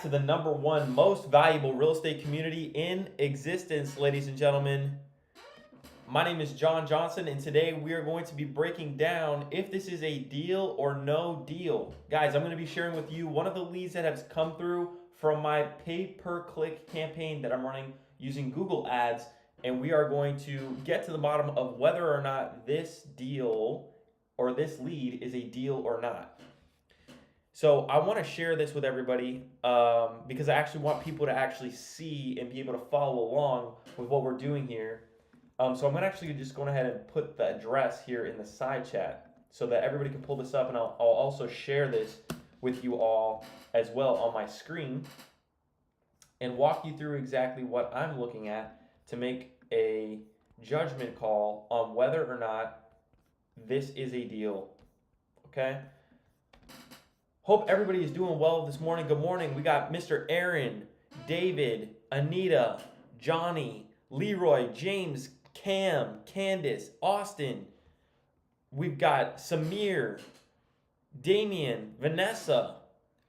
to the #1 most valuable real estate community in existence, ladies and gentlemen. My name is John Johnson, and today we are going to be breaking down if this is a deal or no deal. Guys, I'm going to be sharing with you one of the leads that has come through from my pay-per-click campaign that I'm running using Google Ads, and we are going to get to the bottom of whether or not this deal or this lead is a deal or not. So I want to share this with everybody because I actually want people to actually see and be able to follow along with what we're doing here. So I'm going to actually just go ahead and put the address here in the side chat so that everybody can pull this up, and I'll also share this with you all as well on my screen and walk you through exactly what I'm looking at to make a judgment call on whether or not this is a deal. Okay? Hope everybody is doing well this morning. Good morning. We got Mr. Aaron, David, Anita, Johnny, Leroy, James, Cam, Candace, Austin. We've got Samir, Damien, Vanessa,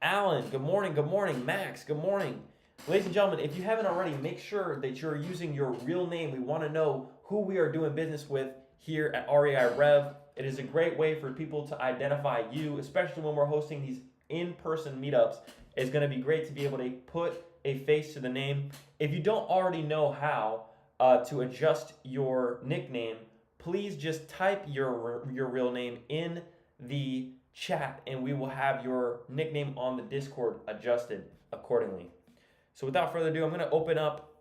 Alan. Good morning. Good morning. Max. Good morning. Ladies and gentlemen, if you haven't already, make sure that you're using your real name. We want to know who we are doing business with here at REI Rev. It is a great way for people to identify you, especially when we're hosting these in-person meetups. It's going to be great to be able to put a face to the name. If you don't already know how to adjust your nickname, please just type your real name in the chat and we will have your nickname on the Discord adjusted accordingly. So without further ado, I'm going to open up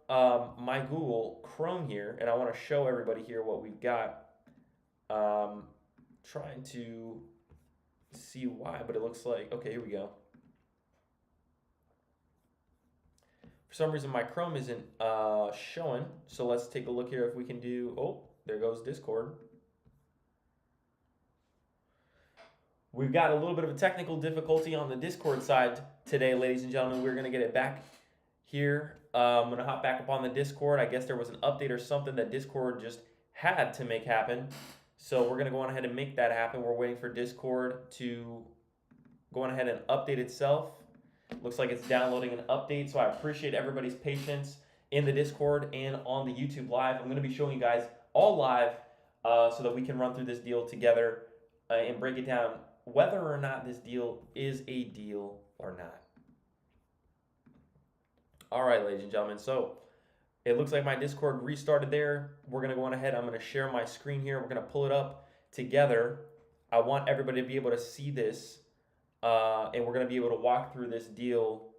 my Google Chrome here, and I want to show everybody here what we've got. Trying to see why, but it looks like, okay, here we go. For some reason, my Chrome isn't showing, so let's take a look here if we can do, oh, there goes Discord. We've got a little bit of a technical difficulty on the Discord side today, ladies and gentlemen. We're going to get it back here. I'm going to hop back up on the Discord. I guess there was an update or something that Discord just had to make happen. So we're going to go on ahead and make that happen. We're waiting for Discord to go on ahead and update itself. Looks like it's downloading an update, so I appreciate everybody's patience in the Discord and on the YouTube Live. I'm going to be showing you guys all live so that we can run through this deal together and break it down whether or not this deal is a deal or not. All right, ladies and gentlemen, so it looks like my Discord restarted there. We're going to go on ahead. I'm going to share my screen here. We're going to pull it up together. I want everybody to be able to see this, and we're going to be able to walk through this deal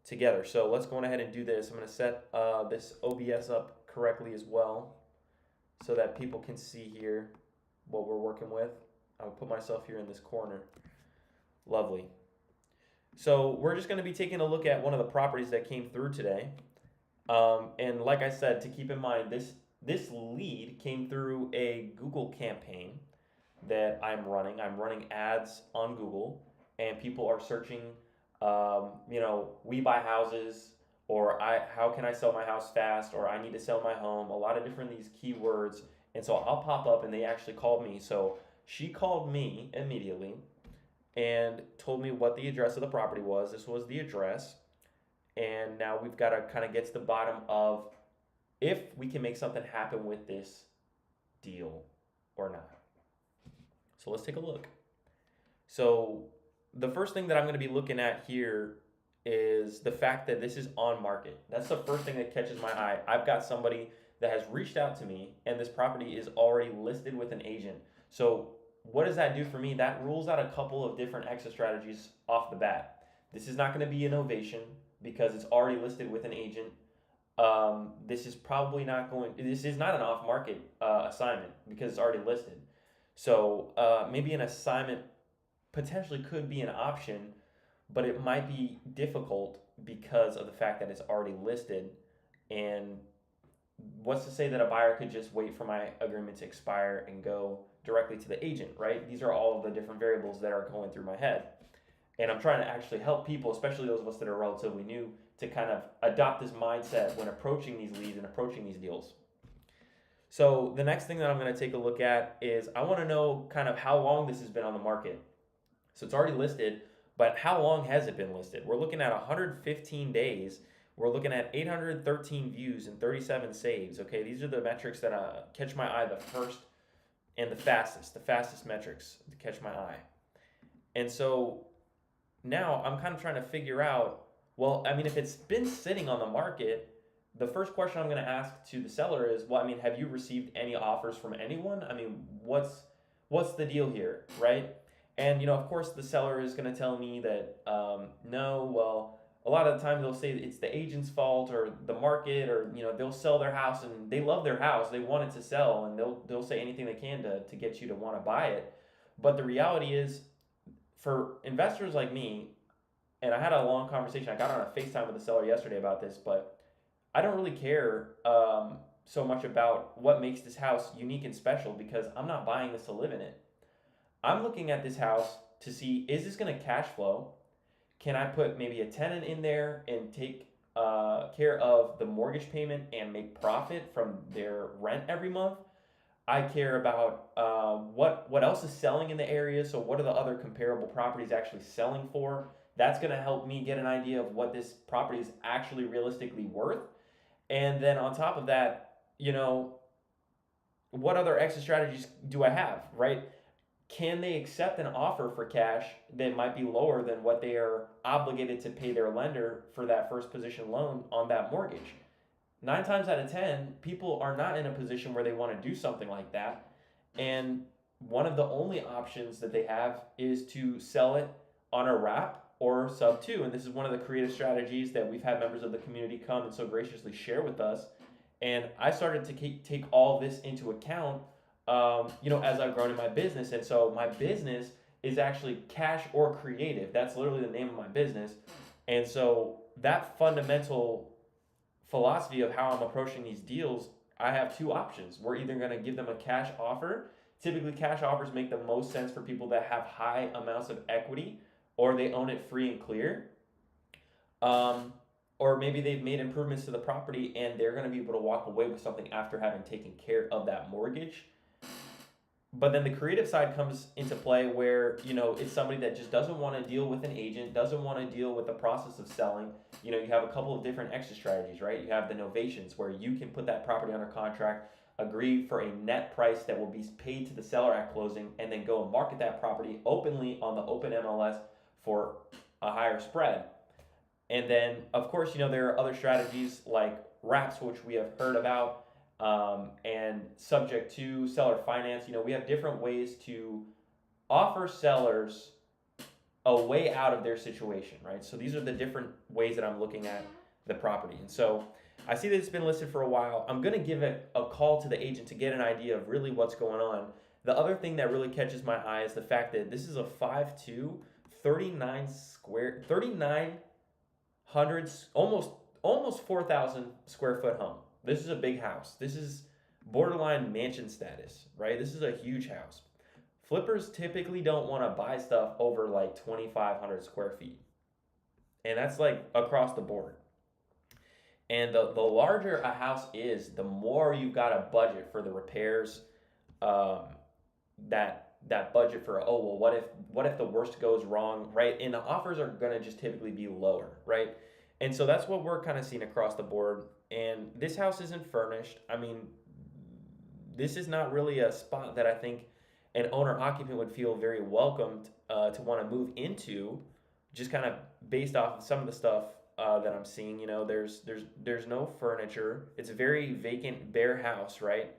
together. So let's go on ahead and do this. I'm going to set this OBS up correctly as well so that people can see here what we're working with. I'll put myself here in this corner. Lovely. So we're just going to be taking a look at one of the properties that came through today. And like I said, to keep in mind, this lead came through a Google campaign that I'm running. I'm running ads on Google, and people are searching, we buy houses, or how can I sell my house fast, or I need to sell my home, a lot of different these keywords. And so I'll pop up, and they actually called me. So she called me immediately and told me what the address of the property was. This was the address. And now we've got to kind of get to the bottom of if we can make something happen with this deal or not. So let's take a look. So the first thing that I'm going to be looking at here is the fact that this is on market. That's the first thing that catches my eye. I've got somebody that has reached out to me, and this property is already listed with an agent. So what does that do for me? That rules out a couple of different exit strategies off the bat. This is not going to be an ovation, because it's already listed with an agent. This is not an off-market assignment because it's already listed. So maybe an assignment potentially could be an option, but it might be difficult because of the fact that it's already listed. And what's to say that a buyer could just wait for my agreement to expire and go directly to the agent, right? These are all of the different variables that are going through my head. And I'm trying to actually help people, especially those of us that are relatively new, to kind of adopt this mindset when approaching these leads and approaching these deals. So the next thing that I'm going to take a look at is I want to know kind of how long this has been on the market. So it's already listed, But how long has it been listed? We're looking at 115 days. We're looking at 813 views and 37 saves. Okay, these are the metrics that catch my eye the first and the fastest metrics to catch my eye. And so now I'm kind of trying to figure out, well, I mean, if it's been sitting on the market, the first question I'm going to ask to the seller is, well, I mean, have you received any offers from anyone? I mean, what's the deal here, right? And of course, the seller is going to tell me that no. Well, a lot of the time they'll say it's the agent's fault or the market, or they'll sell their house and they love their house, they want it to sell, and they'll say anything they can to get you to want to buy it. But the reality is, for investors like me, and I had a long conversation. I got on a FaceTime with the seller yesterday about this, but I don't really care so much about what makes this house unique and special, because I'm not buying this to live in it. I'm looking at this house to see, is this going to cash flow? Can I put maybe a tenant in there and take care of the mortgage payment and make profit from their rent every month? I care about what else is selling in the area. So what are the other comparable properties actually selling for? That's going to help me get an idea of what this property is actually realistically worth. And then on top of that, what other exit strategies do I have, right? Can they accept an offer for cash that might be lower than what they are obligated to pay their lender for that first position loan on that mortgage? 9 times out of 10, people are not in a position where they want to do something like that. And one of the only options that they have is to sell it on a wrap or sub 2. And this is one of the creative strategies that we've had members of the community come and so graciously share with us. And I started to take all this into account as I've grown in my business. And so my business is actually cash or creative. That's literally the name of my business. And so that fundamental philosophy of how I'm approaching these deals, I have 2 options. We're either going to give them a cash offer. Typically, cash offers make the most sense for people that have high amounts of equity, or they own it free and clear. Or maybe they've made improvements to the property and they're going to be able to walk away with something after having taken care of that mortgage. But then the creative side comes into play where, it's somebody that just doesn't want to deal with an agent, doesn't want to deal with the process of selling. You have a couple of different exit strategies, right? You have the novations, where you can put that property under contract, agree for a net price that will be paid to the seller at closing, and then go and market that property openly on the open MLS for a higher spread. And then, of course, there are other strategies like wraps, which we have heard about. And subject to seller finance. We have different ways to offer sellers a way out of their situation, right? So these are the different ways that I'm looking at the property. And so I see that it's been listed for a while. I'm going to give it a call to the agent to get an idea of really what's going on. The other thing that really catches my eye is the fact that this is a 5'2", 3,900, almost 4,000 square foot home. This is a big house. This is borderline mansion status, right? This is a huge house. Flippers typically don't want to buy stuff over like 2,500 square feet. And that's like across the board. And the larger a house is, the more you've got a budget for the repairs, that budget for, what if the worst goes wrong, right? And the offers are going to just typically be lower, right? And so that's what we're kind of seeing across the board. And this house isn't furnished. I mean, this is not really a spot that I think an owner-occupant would feel very welcomed to want to move into, just kind of based off of some of the stuff that I'm seeing. There's no furniture. It's a very vacant, bare house, right?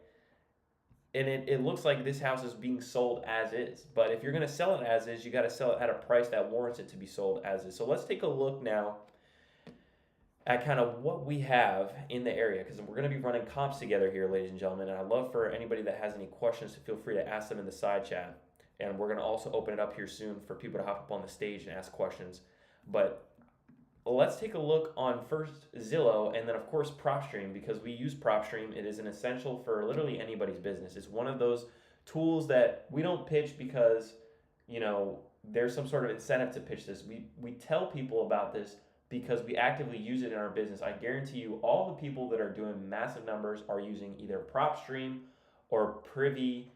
And it looks like this house is being sold as is. But if you're going to sell it as is, you got to sell it at a price that warrants it to be sold as is. So let's take a look now at kind of what we have in the area, because we're going to be running comps together here, ladies and gentlemen. And I'd love for anybody that has any questions to feel free to ask them in the side chat. And we're going to also open it up here soon for people to hop up on the stage and ask questions. But let's take a look on first Zillow, and then of course PropStream, because we use PropStream. It is an essential for literally anybody's business. It's one of those tools that we don't pitch because there's some sort of incentive to pitch this. We tell people about this because we actively use it in our business. I guarantee you all the people that are doing massive numbers are using either PropStream or Privy,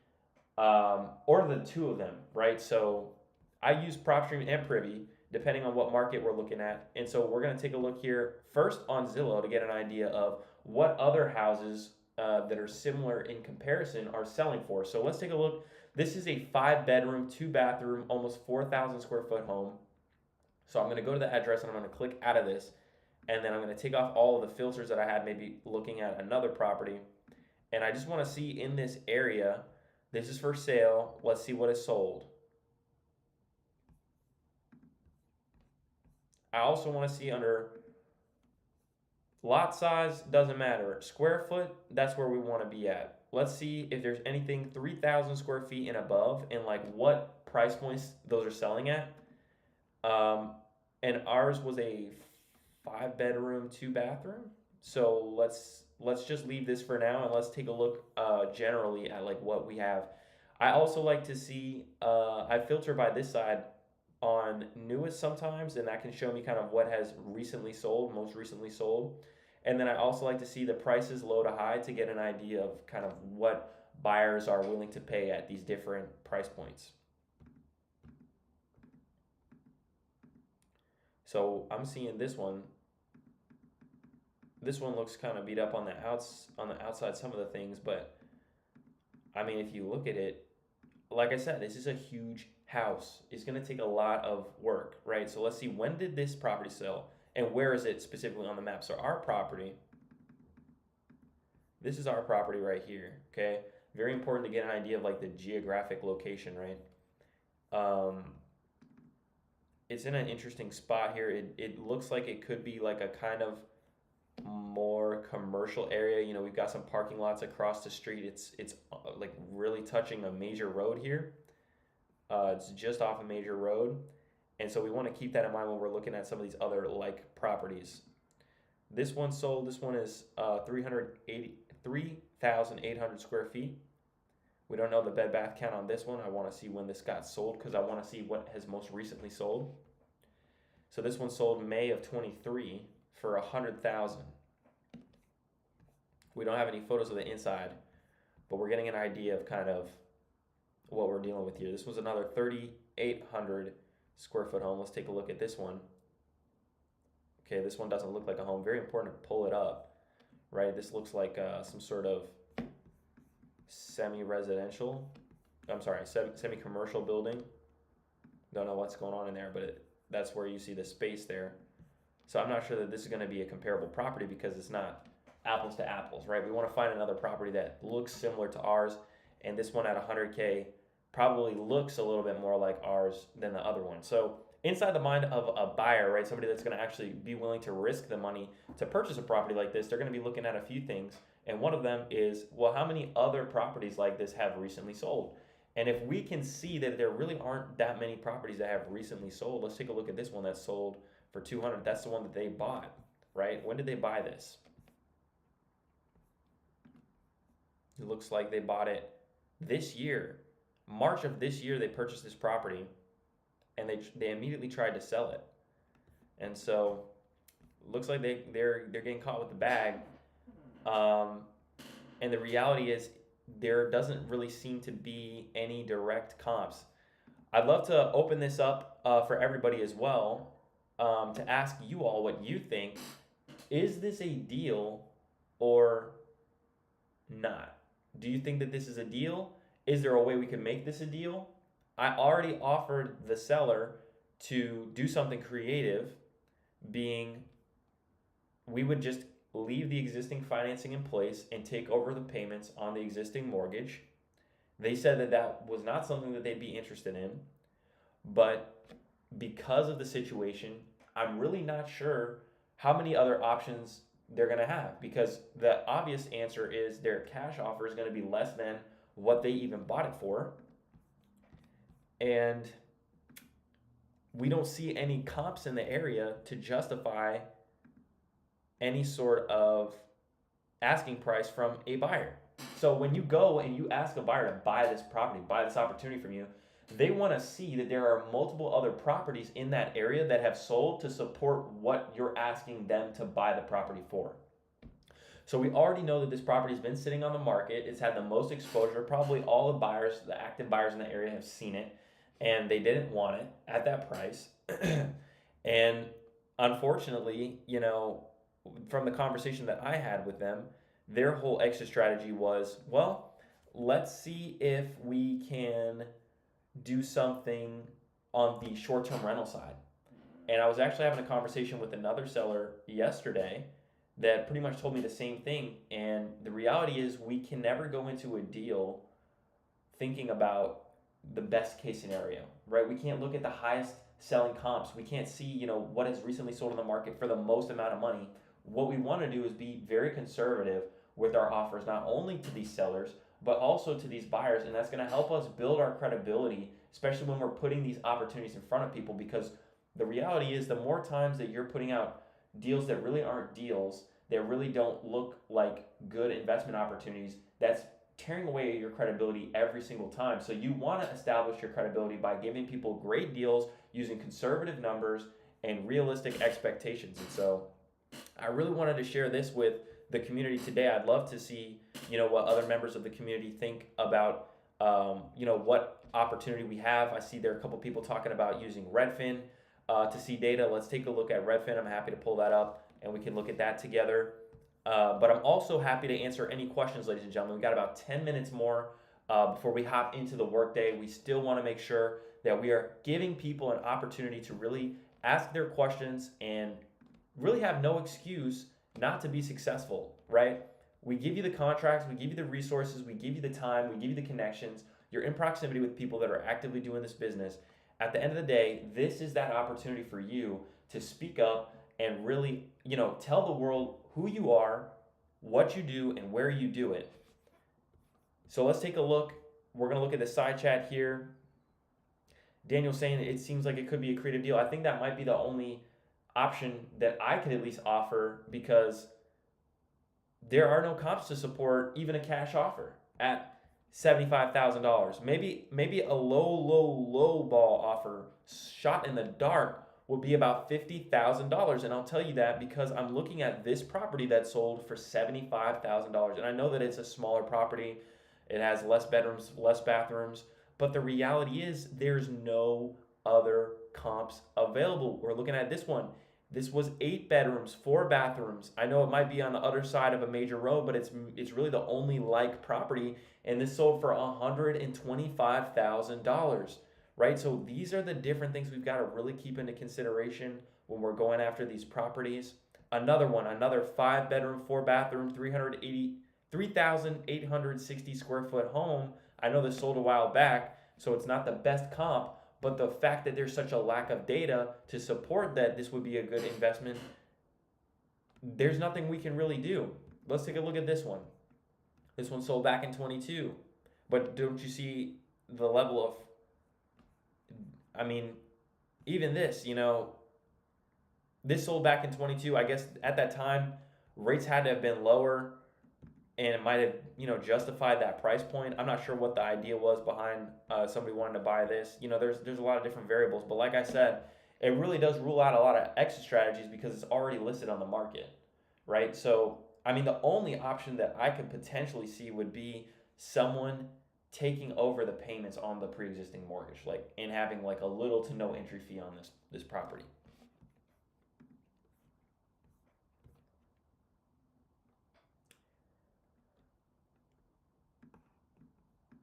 or the 2 of them, right? So I use PropStream and Privy, depending on what market we're looking at. And so we're going to take a look here first on Zillow to get an idea of what other houses that are similar in comparison are selling for. So let's take a look. This is a 5-bedroom, 2-bathroom, almost 4,000 square foot home. So I'm going to go to the address and I'm going to click out of this. And then I'm going to take off all of the filters that I had maybe looking at another property. And I just want to see in this area, this is for sale. Let's see what is sold. I also want to see under lot size, doesn't matter. Square foot, that's where we want to be at. Let's see if there's anything 3,000 square feet and above and like what price points those are selling at. And ours was a 5-bedroom, 2-bathroom. So let's just leave this for now and let's take a look generally at like what we have. I also like to see, I filter by this side on newest sometimes, and that can show me kind of what has recently sold, most recently sold. And then I also like to see the prices low to high to get an idea of kind of what buyers are willing to pay at these different price points. So I'm seeing this one. This one looks kind of beat up on the outside, some of the things, but I mean, if you look at it, like I said, this is a huge house. It's going to take a lot of work, right? So let's see, when did this property sell and where is it specifically on the map? So our property, this is our property right here, okay? Very important to get an idea of like the geographic location, right? It's in an interesting spot here. It looks like it could be like a kind of more commercial area. You know, we've got some parking lots across the street. It's like really touching a major road here. It's just off a major road. And so we want to keep that in mind when we're looking at some of these other like properties. This one sold. This one is 3,800 square feet. We don't know the bed bath count on this one. I want to see when this got sold because I want to see what has most recently sold. So this one sold May of 23 for 100,000. We don't have any photos of the inside, but we're getting an idea of kind of what we're dealing with here. This was another 3,800 square foot home. Let's take a look at this one. Okay, this one doesn't look like a home. Very important to pull it up, right? This looks like some sort of semi-residential, I'm sorry, semi-commercial building. Don't know what's going on in there, but that's where you see the space there. So I'm not sure that this is going to be a comparable property because it's not apples to apples, right? We want to find another property that looks similar to ours, and this one at 100K probably looks a little bit more like ours than the other one. So inside the mind of a buyer, right, somebody that's going to actually be willing to risk the money to purchase a property like this, they're going to be looking at a few things. And one of them is, well, how many other properties like this have recently sold? And if we can see that there really aren't that many properties that have recently sold, let's take a look at this one that sold for 200. That's the one that they bought, right? When did they buy this? It looks like they bought it this year. March of this year, they purchased this property, and they immediately tried to sell it. And so it looks like they're getting caught with the bag. And the reality is there doesn't really seem to be any direct comps. I'd love to open this up for everybody as well, to ask you all what you think. Is this a deal or not? Do you think that this is a deal? Is there a way we can make this a deal? I already offered the seller to do something creative, being we would just leave the existing financing in place and take over the payments on the existing mortgage. They said that that was not something that they'd be interested in, but because of the situation, I'm really not sure how many other options they're going to have, because the obvious answer is their cash offer is going to be less than what they even bought it for. And we don't see any comps in the area to justify any sort of asking price from a buyer. So when you go and you ask a buyer to buy this property, buy this opportunity from you, they want to see that there are multiple other properties in that area that have sold to support what you're asking them to buy the property for. So we already know that this property has been sitting on the market. It's had the most exposure. Probably all the buyers, the active buyers in the area have seen it. and they didn't want it at that price. And unfortunately, from the conversation that I had with them, their whole exit strategy was, well, let's see if we can do something on the short term rental side. And I was actually having a conversation with another seller yesterday that pretty much told me the same thing. And the reality is, we can never go into a deal thinking about the best case scenario, right? We can't look at the highest selling comps. We can't see, what has recently sold in the market for the most amount of money. What we want to do is be very conservative with our offers, not only to these sellers, but also to these buyers. And that's going to help us build our credibility, especially when we're putting these opportunities in front of people. Because the reality is, the more times that you're putting out deals that really aren't deals, that really don't look like good investment opportunities, that's tearing away your credibility every single time. So you want to establish your credibility by giving people great deals using conservative numbers and realistic expectations. And so I really wanted to share this with the community today. I'd love to see, what other members of the community think about, what opportunity we have. I see there are a couple people talking about using Redfin to see data. Let's take a look at Redfin. I'm happy to pull that up and we can look at that together. But I'm also happy to answer any questions, ladies and gentlemen. We've got about 10 minutes more before we hop into the workday. We still want to make sure that we are giving people an opportunity to really ask their questions and really have no excuse not to be successful, right? We give you the contracts, we give you the resources, we give you the time, we give you the connections. You're in proximity with people that are actively doing this business. At the end of the day, this is that opportunity for you to speak up and really, tell the world who you are, what you do, and where you do it. So let's take a look. We're going to look at the side chat here. Daniel's saying it seems like it could be a creative deal. I think that might be the only option that I could at least offer, because there are no comps to support even a cash offer at $75,000. Maybe a low ball offer shot in the dark will be about $50,000. And I'll tell you that because I'm looking at this property that sold for $75,000. And I know that it's a smaller property. It has less bedrooms, less bathrooms. But the reality is, there's no other comps available. We're looking at this one. This was 8 bedrooms, 4 bathrooms. I know it might be on the other side of a major road, but it's really the only like property. And this sold for $125,000. Right? So these are the different things we've got to really keep into consideration when we're going after these properties. Another 5 bedroom, 4 bathroom, 3,860 square foot home. I know this sold a while back, so it's not the best comp, but the fact that there's such a lack of data to support that this would be a good investment, there's nothing we can really do. Let's take a look at this one. This one sold back in 22. But don't you see the level of, even this, this sold back in 22. I guess at that time, rates had to have been lower, and it might have, justified that price point. I'm not sure what the idea was behind somebody wanting to buy this. There's a lot of different variables, but like I said, it really does rule out a lot of exit strategies because it's already listed on the market, right? So, the only option that I could potentially see would be someone taking over the payments on the pre-existing mortgage, and having a little to no entry fee on this property.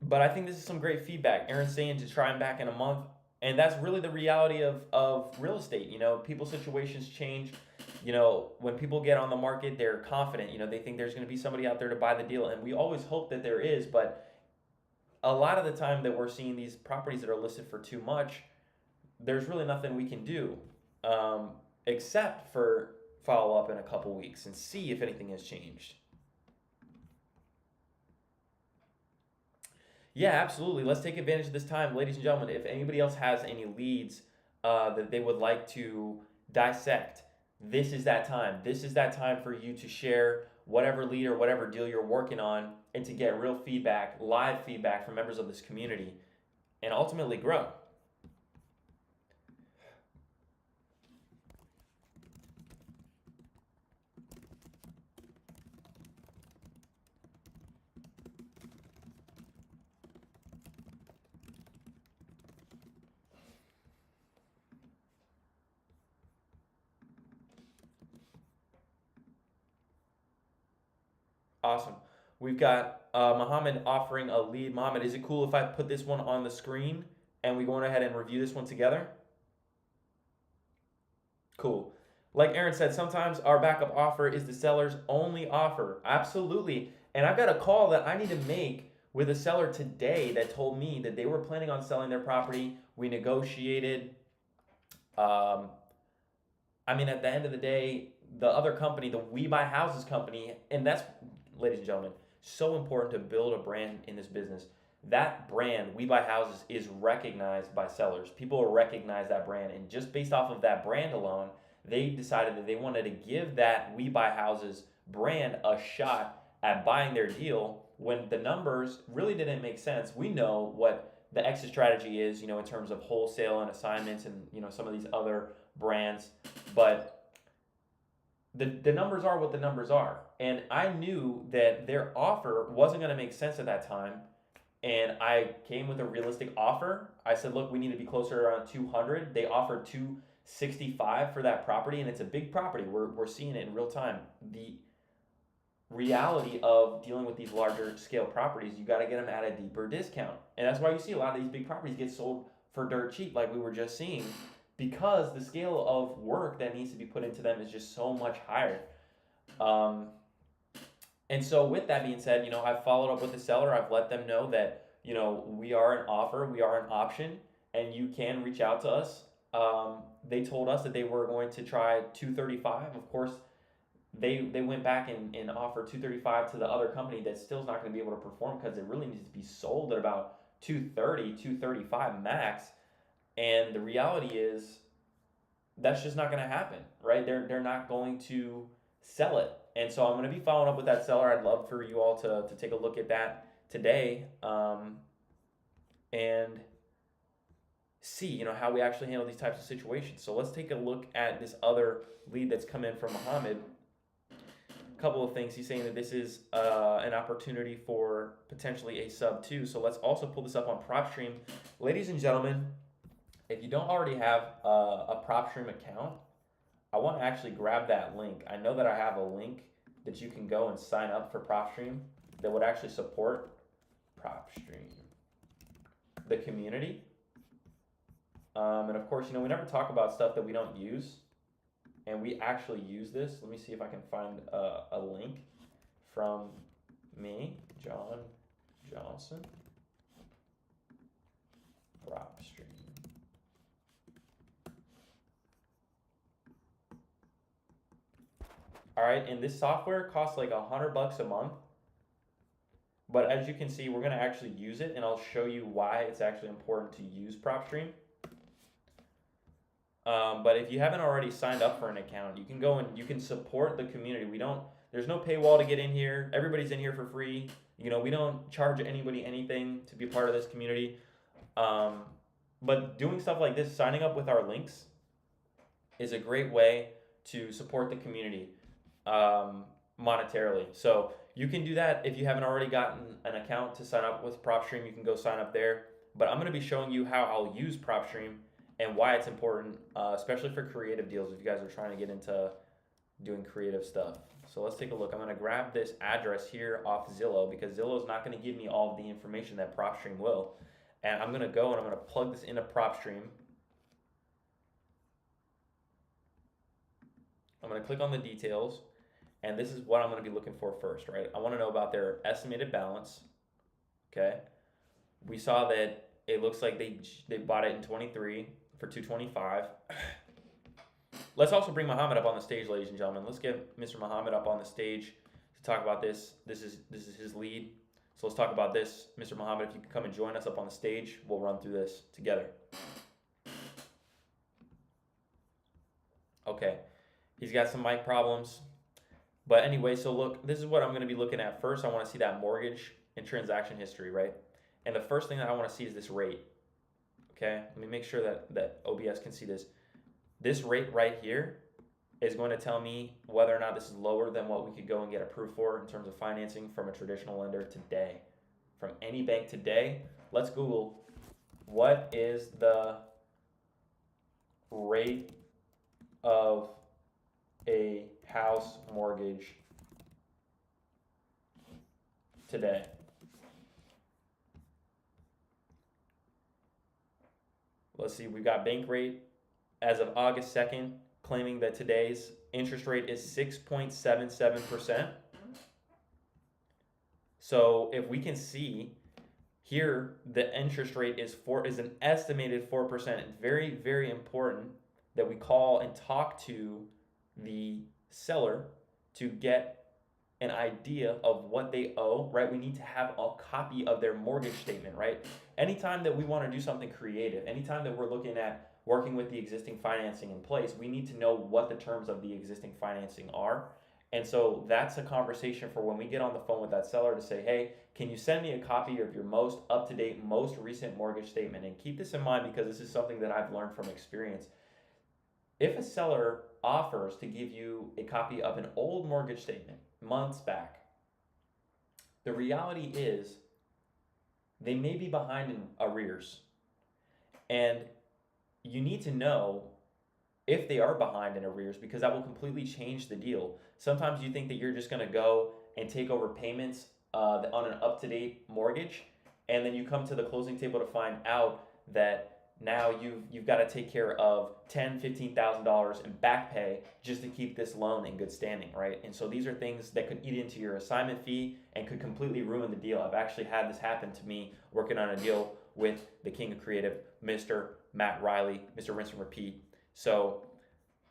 But I think this is some great feedback. Aaron's saying to try them back in a month, and that's really the reality of real estate. People's situations change. When people get on the market, they're confident. They think there's going to be somebody out there to buy the deal, and we always hope that there is, but a lot of the time that we're seeing these properties that are listed for too much, there's really nothing we can do except for follow up in a couple weeks and see if anything has changed. Yeah, absolutely. Let's take advantage of this time. Ladies and gentlemen, if anybody else has any leads that they would like to dissect, this is that time. This is that time for you to share whatever lead or whatever deal you're working on and to get real feedback, live feedback from members of this community, and ultimately grow. Awesome. We've got Mohammed offering a lead. Mohammed, is it cool if I put this one on the screen and we go on ahead and review this one together? Cool. Like Aaron said, sometimes our backup offer is the seller's only offer. Absolutely. And I've got a call that I need to make with a seller today that told me that they were planning on selling their property. We negotiated. Um, I mean, at the end of the day, the other company, the We Buy Houses company, and that's, ladies and gentlemen, so important to build a brand in this business. That brand, We Buy Houses, is recognized by sellers. People recognize that brand, and just based off of that brand alone, they decided that they wanted to give that We Buy Houses brand a shot at buying their deal when the numbers really didn't make sense. We know what the exit strategy is, in terms of wholesale and assignments and, some of these other brands, but the numbers are what the numbers are. And I knew that their offer wasn't going to make sense at that time. And I came with a realistic offer. I said, look, we need to be closer around 200. They offered 265 for that property, and it's a big property. We're seeing it in real time. The reality of dealing with these larger scale properties, you got to get them at a deeper discount. And that's why you see a lot of these big properties get sold for dirt cheap, like we were just seeing, because the scale of work that needs to be put into them is just so much higher. And so with that being said, I've followed up with the seller. I've let them know that, we are an offer, we are an option, and you can reach out to us. They told us that they were going to try 235. Of course, they went back and offered 235 to the other company that still is not going to be able to perform because it really needs to be sold at about 230, 235 max. And the reality is that's just not going to happen, right? They're not going to sell it. And so I'm going to be following up with that seller. I'd love for you all to take a look at that today and see, how we actually handle these types of situations. So let's take a look at this other lead that's come in from Mohammed. A couple of things. He's saying that this is an opportunity for potentially a sub 2. So let's also pull this up on PropStream. Ladies and gentlemen, if you don't already have a PropStream account, I want to actually grab that link. I know that I have a link that you can go and sign up for PropStream that would actually support PropStream, the community. And of course, we never talk about stuff that we don't use, and we actually use this. Let me see if I can find a link from me, John Johnson, PropStream. All right, and this software costs like $100 a month. But as you can see, we're going to actually use it, and I'll show you why it's actually important to use PropStream. But if you haven't already signed up for an account, you can go and you can support the community. There's no paywall to get in here. Everybody's in here for free. We don't charge anybody anything to be part of this community. But doing stuff like this, signing up with our links, is a great way to support the community monetarily. So you can do that if you haven't already gotten an account to sign up with PropStream. You can go sign up there. But I'm going to be showing you how I'll use PropStream and why it's important, especially for creative deals if you guys are trying to get into doing creative stuff. So let's take a look. I'm going to grab this address here off Zillow because Zillow is not going to give me all of the information that PropStream will. And I'm going to go and I'm going to plug this into PropStream. I'm going to click on the details, and this is what I'm going to be looking for first, right? I want to know about their estimated balance, okay? We saw that it looks like they bought it in 23 for 225. Let's also bring Mohammed up on the stage, ladies and gentlemen. Let's get Mr. Mohammed up on the stage to talk about this. This is his lead. So let's talk about this. Mr. Mohammed, if you could come and join us up on the stage, we'll run through this together. Okay. He's got some mic problems. But anyway, so look, this is what I'm going to be looking at first. I want to see that mortgage and transaction history, right? And the first thing that I want to see is this rate. Okay, let me make sure that OBS can see this. This rate right here is going to tell me whether or not this is lower than what we could go and get approved for in terms of financing from a traditional lender today. From any bank today, let's Google what is the rate of a house mortgage today? Let's see, we've got bank rate as of August 2nd, claiming that today's interest rate is 6.77%. So if we can see here, the interest rate is an estimated 4%. It's very, very important that we call and talk to the seller to get an idea of what they owe, right? We need to have a copy of their mortgage statement, right? Anytime that we want to do something creative, anytime that we're looking at working with the existing financing in place, we need to know what the terms of the existing financing are. And so that's a conversation for when we get on the phone with that seller to say, hey, can you send me a copy of your most up-to-date, most recent mortgage statement? And keep this in mind because this is something that I've learned from experience. If a seller offers to give you a copy of an old mortgage statement months back, the reality is they may be behind in arrears. And you need to know if they are behind in arrears because that will completely change the deal. Sometimes you think that you're just going to go and take over payments on an up-to-date mortgage, and then you come to the closing table to find out that now you've got to take care of $10,000-$15,000 in back pay just to keep this loan in good standing, right? And so these are things that could eat into your assignment fee and could completely ruin the deal. I've actually had this happen to me working on a deal with the king of creative, Mr. Matt Riley, Mr. Rinse and Repeat. So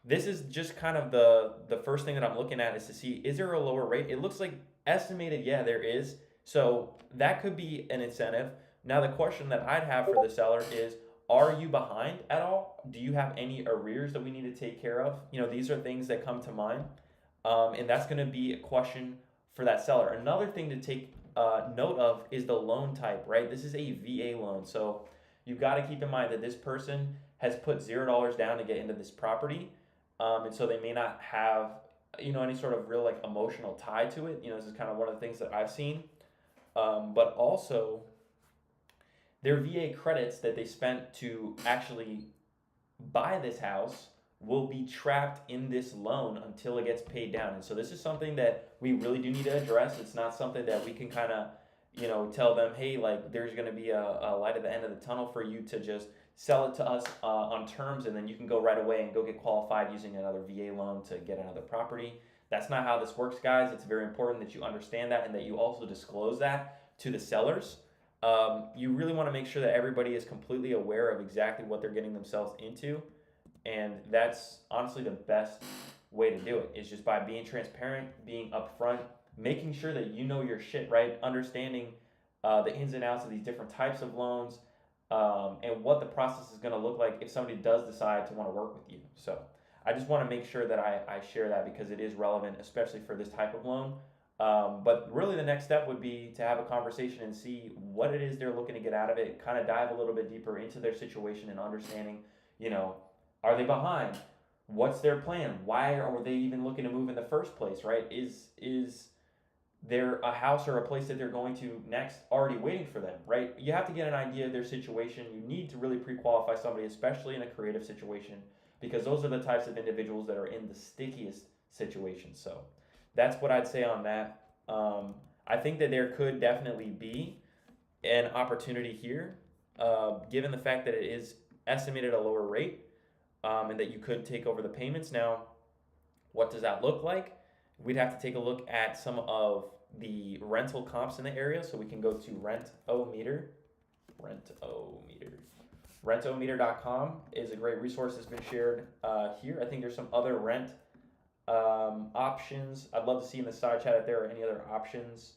this is just kind of the first thing that I'm looking at is to see, is there a lower rate? It looks like estimated, yeah, there is. So that could be an incentive. Now the question that I'd have for the seller is, are you behind at all? Do you have any arrears that we need to take care of? You know, these are things that come to mind. And that's going to be a question for that seller. Another thing to take note of is the loan type, right? This is a VA loan. So you've got to keep in mind that this person has put $0 down to get into this property. And so they may not have, any sort of real like emotional tie to it. This is kind of one of the things that I've seen. But also their VA credits that they spent to actually buy this house will be trapped in this loan until it gets paid down. And so this is something that we really do need to address. It's not something that we can kind of, tell them, hey, like there's going to be a light at the end of the tunnel for you to just sell it to us on terms, and then you can go right away and go get qualified using another VA loan to get another property. That's not how this works, guys. It's very important that you understand that and that you also disclose that to the sellers. You really want to make sure that everybody is completely aware of exactly what they're getting themselves into. And that's honestly the best way to do it, is just by being transparent, being upfront, making sure that you know your shit, right? Understanding the ins and outs of these different types of loans, and what the process is going to look like if somebody does decide to want to work with you. So I just want to make sure that I share that because it is relevant, especially for this type of loan. But really the next step would be to have a conversation and see what it is they're looking to get out of it, kind of dive a little bit deeper into their situation and understanding, are they behind? What's their plan? Why are they even looking to move in the first place, right? Is there a house or a place that they're going to next already waiting for them, right? You have to get an idea of their situation. You need to really pre-qualify somebody, especially in a creative situation, because those are the types of individuals that are in the stickiest situations. So that's what I'd say on that. I think that there could definitely be an opportunity here, given the fact that it is estimated a lower rate, and that you could take over the payments. Now, what does that look like? We'd have to take a look at some of the rental comps in the area. So we can go to Rentometer. Rentometer.com is a great resource that's been shared here. I think there's some other rent options. I'd love to see in the side chat if there are any other options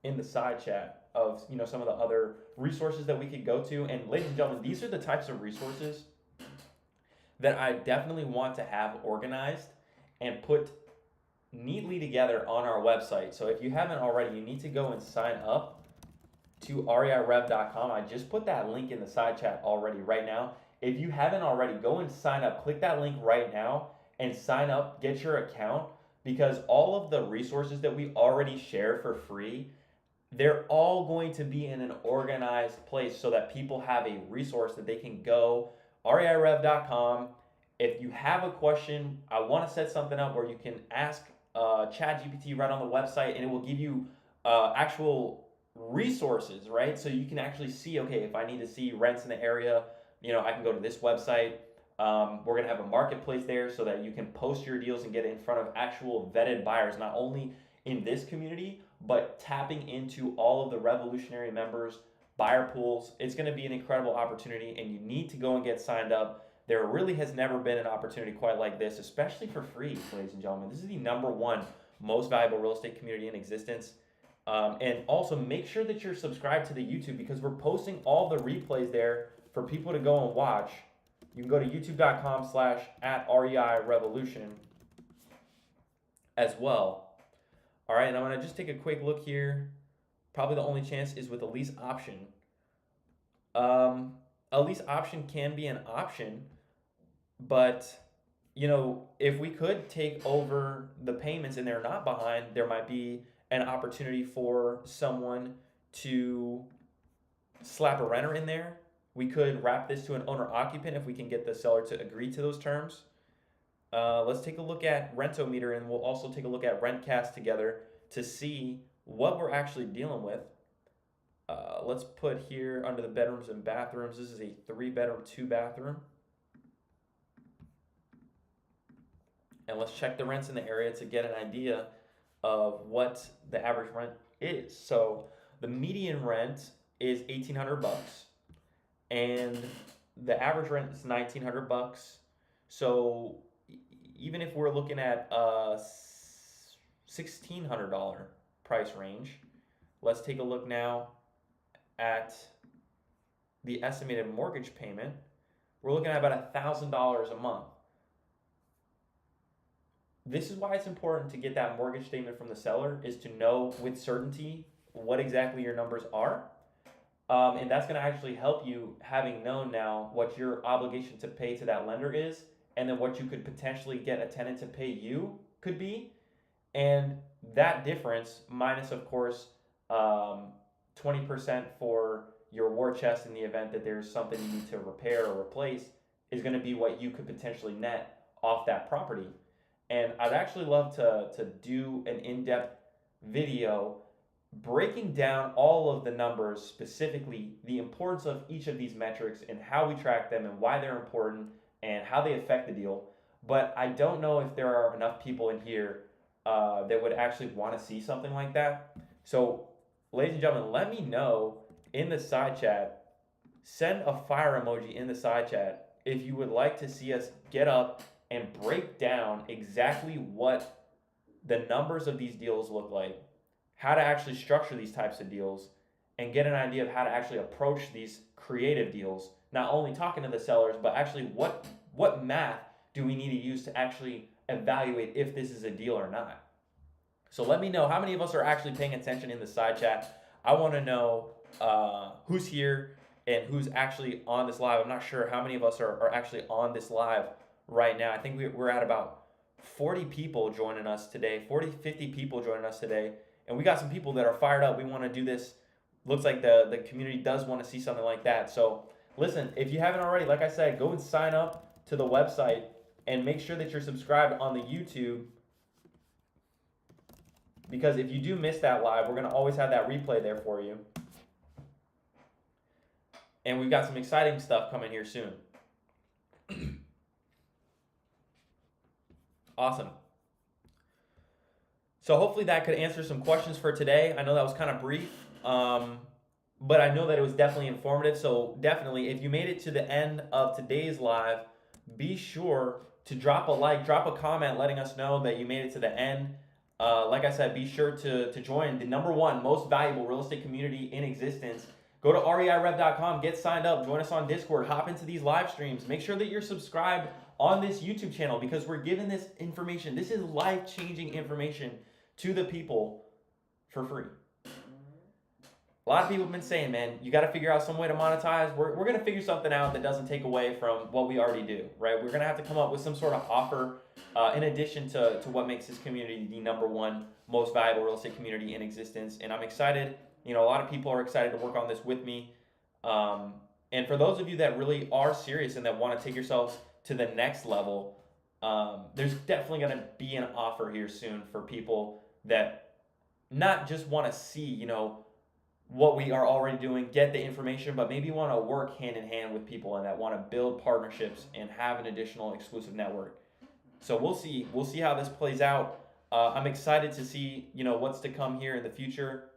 in the side chat of some of the other resources that we could go to. And ladies and gentlemen, these are the types of resources that I definitely want to have organized and put neatly together on our website. So if you haven't already, you need to go and sign up to reirev.com. I just put that link in the side chat already right now. If you haven't already, go and sign up. Click that link right now and sign up, get your account, because all of the resources that we already share for free, they're all going to be in an organized place so that people have a resource that they can go, reirev.com. If you have a question, I want to set something up where you can ask Chat GPT right on the website, and it will give you actual resources, right? So you can actually see, okay, if I need to see rents in the area, I can go to this website. We're going to have a marketplace there so that you can post your deals and get it in front of actual vetted buyers, not only in this community, but tapping into all of the Revolutionary members, buyer pools. It's going to be an incredible opportunity, and you need to go and get signed up. There really has never been an opportunity quite like this, especially for free, ladies and gentlemen. This is the #1 most valuable real estate community in existence. And also make sure that you're subscribed to the YouTube, because we're posting all the replays there for people to go and watch. You can go to youtube.com/@REI Revolution as well. All right, and I'm going to just take a quick look here. Probably the only chance is with a lease option. A lease option can be an option, but if we could take over the payments and they're not behind, there might be an opportunity for someone to slap a renter in there. We could wrap this to an owner occupant if we can get the seller to agree to those terms. Let's take a look at Rentometer, and we'll also take a look at Rentcast together to see what we're actually dealing with. Let's put here under the bedrooms and bathrooms. This is a 3-bedroom, 2-bathroom. And let's check the rents in the area to get an idea of what the average rent is. So the median rent is $1,800, and the average rent is $1,900. So even if we're looking at a $1,600 price range, let's take a look now at the estimated mortgage payment. We're looking at about $1,000 a month. This is why it's important to get that mortgage statement from the seller, is to know with certainty what exactly your numbers are. And that's going to actually help you, having known now what your obligation to pay to that lender is, and then what you could potentially get a tenant to pay you could be. And that difference, minus, of course, 20% for your war chest in the event that there's something you need to repair or replace, is going to be what you could potentially net off that property. And I'd actually love to do an in-depth video breaking down all of the numbers, specifically the importance of each of these metrics and how we track them and why they're important and how they affect the deal. But I don't know if there are enough people in here that would actually want to see something like that. So, ladies and gentlemen, let me know in the side chat. Send a fire emoji in the side chat if you would like to see us get up and break down exactly what the numbers of these deals look like, how to actually structure these types of deals, and get an idea of how to actually approach these creative deals. Not only talking to the sellers, but actually what math do we need to use to actually evaluate if this is a deal or not. So let me know how many of us are actually paying attention in the side chat. I want to know who's here and who's actually on this live. I'm not sure how many of us are actually on this live right now. I think we're at about 40 people joining us today, 50 people joining us today. And we got some people that are fired up. We want to do this. Looks like the community does want to see something like that. So listen, if you haven't already, like I said, go and sign up to the website and make sure that you're subscribed on the YouTube. Because if you do miss that live, we're going to always have that replay there for you. And we've got some exciting stuff coming here soon. Awesome. So hopefully that could answer some questions for today. I know that was kind of brief, but I know that it was definitely informative. So definitely, if you made it to the end of today's live, be sure to drop a like, drop a comment letting us know that you made it to the end. Like I said, be sure to join the #1 most valuable real estate community in existence. Go to reirev.com, get signed up, join us on Discord, hop into these live streams. Make sure that you're subscribed on this YouTube channel, because we're giving this information. This is life-changing information to the people for free. A lot of people have been saying, man, you got to figure out some way to monetize. We're going to figure something out that doesn't take away from what we already do, right? We're going to have to come up with some sort of offer in addition to what makes this community the #1 most valuable real estate community in existence. And I'm excited. A lot of people are excited to work on this with me. And for those of you that really are serious and that want to take yourselves to the next level, There's definitely going to be an offer here soon for people that not just want to see, what we are already doing, get the information, but maybe want to work hand in hand with people and that want to build partnerships and have an additional exclusive network. So we'll see. We'll see how this plays out. I'm excited to see, what's to come here in the future.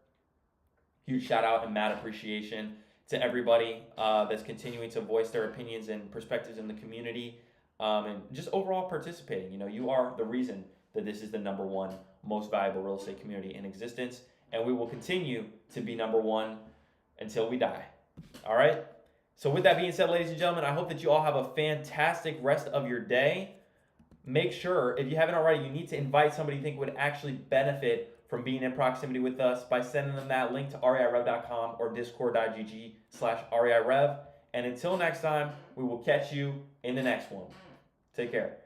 Huge shout out and mad appreciation to everybody that's continuing to voice their opinions and perspectives in the community, and just overall participating. You are the reason that this is the #1 most valuable real estate community in existence, and we will continue to be #1 until we die. All right? So with that being said, ladies and gentlemen, I hope that you all have a fantastic rest of your day. Make sure, if you haven't already, you need to invite somebody you think would actually benefit from being in proximity with us by sending them that link to reirev.com or discord.gg/reirev. And until next time, we will catch you in the next one. Take care.